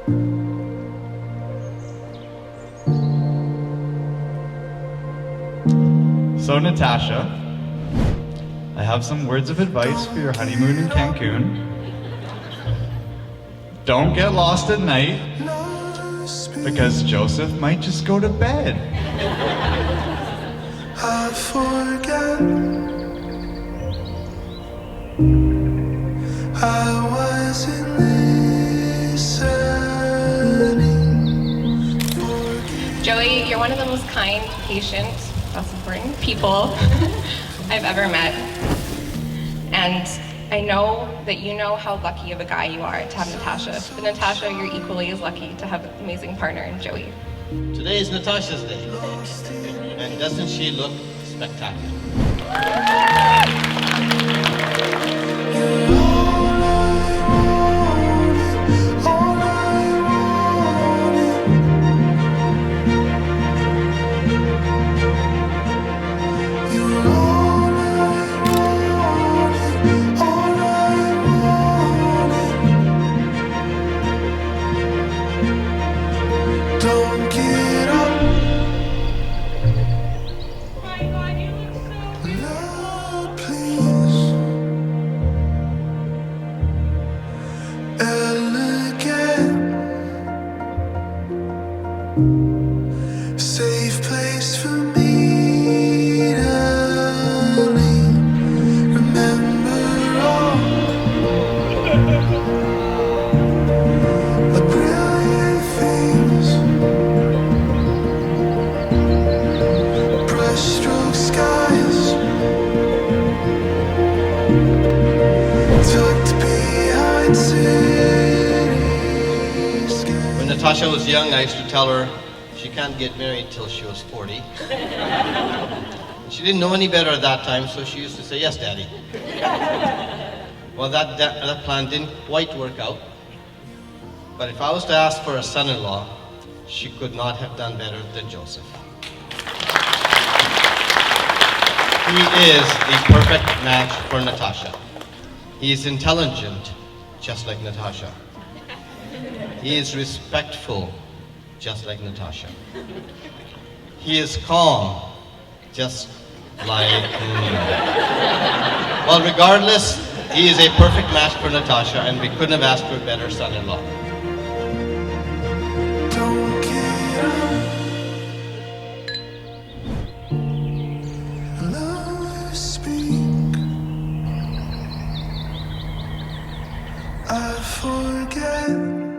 So Natasha, I have some words of advice for your honeymoon in Cancun. Don't get lost at night, because Joseph might just go to bed. I forget I wasn't listening. Joey, you're one of the most kind, patient, that's important, people I've ever met. And I know that you know how lucky of a guy you are to have Natasha. But Natasha, you're equally as lucky to have an amazing partner in Joey. Today is Natasha's day, and doesn't she look spectacular? Don't get up. My God, you look so Lord, please. Elegant. Safe place for me to lean. Remember all the brilliant things. Brushstroke skies tucked behind cities. When Natasha was young, I used to tell her she can't get married till she was 40. She didn't know any better at that time, so she used to say, "Yes, Daddy." Well, that plan didn't quite work out. But if I was to ask for a son-in-law, she could not have done better than Joseph. He is the perfect match for Natasha. He is intelligent, just like Natasha. He is respectful, just like Natasha. He is calm, just like Well, regardless, he is a perfect match for Natasha, and we couldn't have asked for a better son-in-law. Don't get up. Lovers speak. I forget.